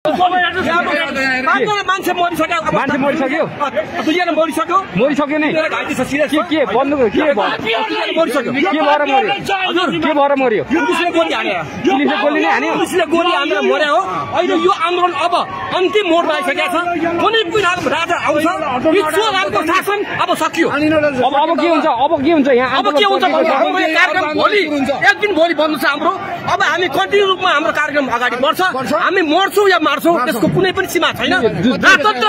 मान्छे मरिसक्यो मरिसक्यो नै के बन्द के भएर मर्यो पुलिसले गोली नै हान्यो पुलिसले गोली हानेर मर्या हो। अहिले यो आन्दोलन अब अन्तिम मोडमा आइसकेको छ। कुनै पनि राजा आउँछ चोरहरूको शासन अब सकियो। अब के हुन्छ यहाँ अब के हुन्छ कार्यक्रम भोलि एक दिन भोलि बन्द छ हाम्रो। अब हामी कन्टिन्यू रूपमा हाम्रो कार्यक्रम अगाडि बढ्छ। हामी मर्छौँ या मार्छौँ त्यसको कुनै पनि सीमा छैन। राजतन्त्र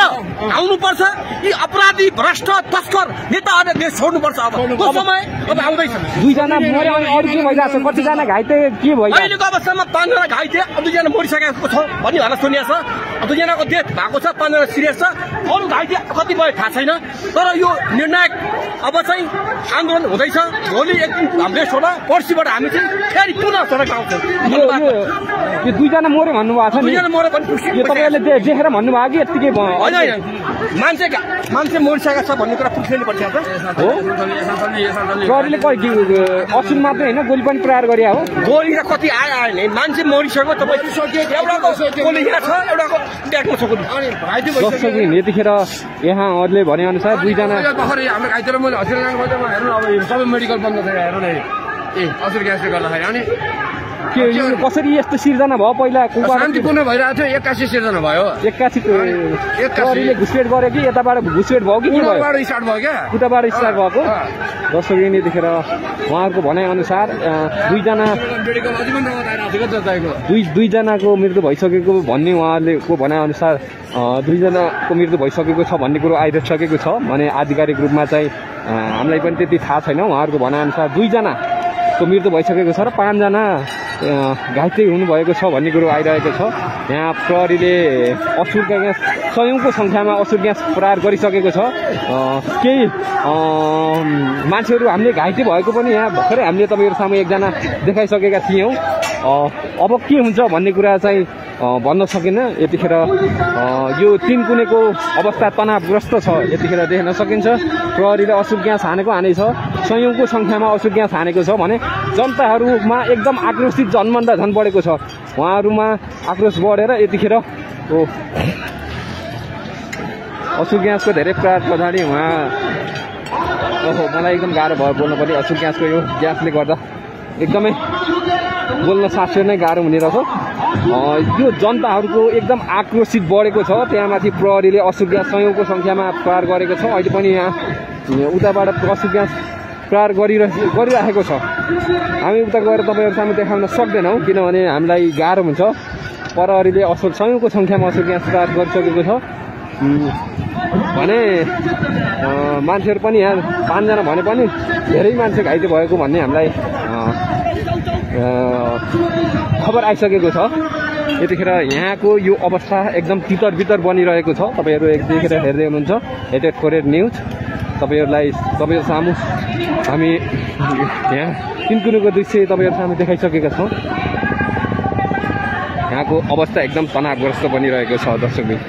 आउनुपर्छ। यी अपराधी भ्रष्ट तस्कर नेताहरूले देश छोड्नुपर्छ। अब समय अब आउँदैछ। 2 जना मर्यो अनि अरू के भइरहेछ? कतिजना घाइते के भयो? अहिलेको अवस्थामा 5 जना घाइते 2 जना मरिसकेको छ भन्ने भएर सुनिएको छ। 2 जनाको डेथ भएको छ, 5 जना सिरियस छ। अरू घाइते कति भयो थाहा छैन। तर यो निर्णायक अब चाहिँ आन्दोलन हुँदैछ। भोलि एक दिन हाम्रो छोडा पर्सिबाट हामी चाहिँ फेरि पुनः सडकमा आउँछौँ। यो 2 जना मर्यो भन्नुभएको छ नि? 2 जना मर्यो भने यो तपाईँहरूले देखेर भन्नुभयो कि यत्तिकै होइन मान्छे मरिसकेको छ भन्ने कुरा पुलिसले भनिसकेको छ। प्रहरीले असिन मात्रै होइन गोली पनि प्रहार गरे हो। गोली त कति आयो नि मान्छे मरिसक्यो। एउटाको गोली यहाँ छ, एउटाको ब्यागमा छ गोली। जस्तो कि यतिखेर यहाँहरूले भने अनुसार 2 जना हाम्रो घाइतेलाई मैले हस्पिटल लानुपर्छ। हेर्नु अब सबै मेडिकल बन्द छ। हेर्नु न हजुर ग्यासले गर्दाखेरि अनि के यो कसरी यस्तो सिर्जना भयो? पहिला शान्तिपूर्ण भइरहेको थियो 81 सिर्जना भयो। 81 घुसपेट गऱ्यो कि यताबाट घुसपेट भयो कि के भयो? स्टार्ट भयो क्या उताबाट स्टार्ट भएको। जस्तो कि यतिखेर उहाँहरूको भनाइ अनुसार 2 जनाको मृत्यु भइसकेको भन्ने उहाँहरूको भनाइ अनुसार 2 जनाको मृत्यु भइसकेको छ भन्ने कुरो आइसकेको छ भने आधिकारिक रूपमा चाहिँ हामीलाई पनि त्यति थाहा छैन। उहाँहरूको भनाइ अनुसार 2 जनाको मृत्यु भइसकेको छ र 5 जना घाइते हुनुभएको छ भन्ने कुरो आइरहेको छ। यहाँ प्रहरीले असुर ग्यास 100औं सङ्ख्यामा असुर ग्यास प्रहार गरिसकेको छ। केही मान्छेहरू हामीले घाइते भएको पनि यहाँ भर्खरै हामीले तपाईँहरू सामु एकजना देखाइसकेका थियौँ। अब के हुन्छ भन्ने कुरा चाहिँ भन्न सकिन्न। यतिखेर यो 3 कुनेको अवस्था तनावग्रस्त छ यतिखेर देख्न सकिन्छ। प्रहरीले असुर ग्यास हानेको हानेछ। 100औं सङ्ख्यामा असुर ग्यास हानेको छ भने जनताहरूमा एकदम आक्रोशित झन्भन्दा झन् बढेको छ। उहाँहरूमा आक्रोश बढेर यतिखेर असुर ग्यासको धेरै प्रहार पछाडि मलाई एकदम गाह्रो भयो बोल्नु पनि। असुर ग्यासको यो ग्यासले गर्दा एकदमै बोल्न सासो नै गाह्रो हुने रहेछ। यो जनताहरूको एकदम आक्रोशित बढेको छ। त्यहाँमाथि प्रहरीले असुर ग्यास 100औं सङ्ख्यामा प्रहार गरेको छ। अहिले पनि यहाँ उताबाट असुर ग्यास प्रहार गरिराखेको छ। हामी उता गएर तपाईँहरू सामु देखाउन सक्दैनौँ किनभने हामीलाई गाह्रो हुन्छ। प्रहरीले 100औं सङ्ख्यामा असुर ग्यास प्रहार गरिसकेको छ भने मान्छेहरू पनि यहाँ 5 जना भने पनि धेरै मान्छे घाइते भएको भन्ने हामीलाई खबर आइसकेको छ। यतिखेर यहाँको यो अवस्था एकदम तितर बनिरहेको छ। तपाईँहरू एकतिखेर हेर्दै हुनुहुन्छ हेटेड कोरियर न्युज। तपाईँहरू सामु हामी यहाँ 3 कुनेको दृश्य तपाईँहरू सामु देखाइसकेका छौँ। यहाँको अवस्था एकदम तनावग्रस्त बनिरहेको छ दर्शकबिन।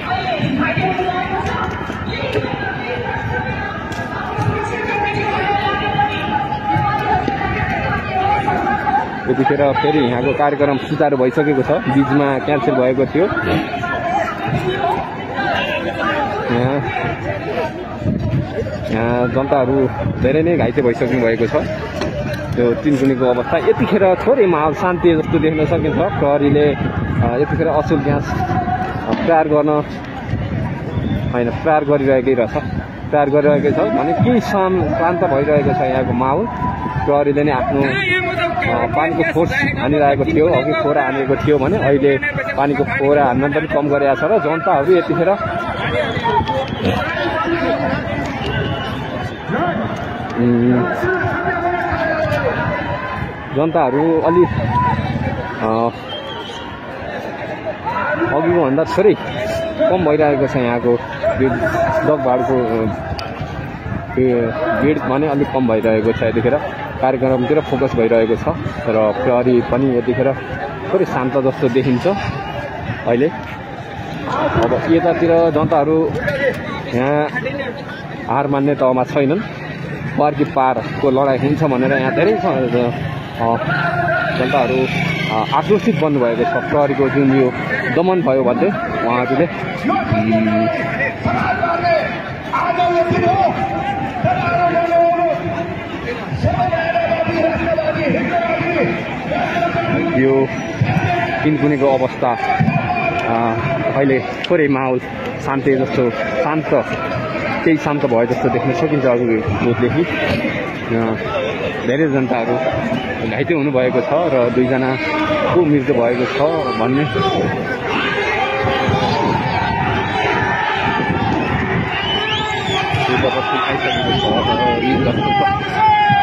यतिखेर फेरि यहाँको कार्यक्रम सुचारू भइसकेको छ। बीचमा क्यान्सल भएको थियो। यहाँ जनताहरू धेरै नै घाइते भइसक्नु भएको छ। त्यो 3 कुनेको अवस्था यतिखेर थोरै माहौल शान्ति जस्तो देख्न सकिन्छ। प्रहरीले यतिखेर असुर ग्यास प्रहार गरिरहेकै रहेछ। प्रहार गरिरहेकै छ भने केही शान्त भइरहेको छ यहाँको माहौल। प्रहरीले नै आफ्नो पानीको फोर्स हानिरहेको थियो। अघि फोरा हानेको थियो भने अहिले पानीको फोरा हान्न पनि कम गरेको छ र जनताहरू यतिखेर अलि अघिको भन्दा थोरै कम भइरहेको छ। यहाँको दगभाडको भिड भने अलिक कम भइरहेको छ। यतिखेर कार्यक्रमतिर फोकस भइरहेको छ र प्रहरी पनि यतिखेर थोरै शान्त जस्तो देखिन्छ अहिले। अब यतातिर जनताहरू यहाँ हार मान्ने तहमा छैनन्। पार कि पारको लडाइँ हुन्छ भनेर यहाँ धेरै जनताहरू आक्रोशित बन्नुभएको छ। प्रहरीको जुन यो दमन भयो भन्दै उहाँहरूले यो किनकुनेको अवस्था अहिले थोरै माहौल शान्ति जस्तो केही शान्त भयो जस्तो देख्न सकिन्छ अरूदेखि धेरै जनताहरू घाइते हुनुभएको छ र 2 जनाको मृत्यु भएको छ भन्ने आइसकेको छ।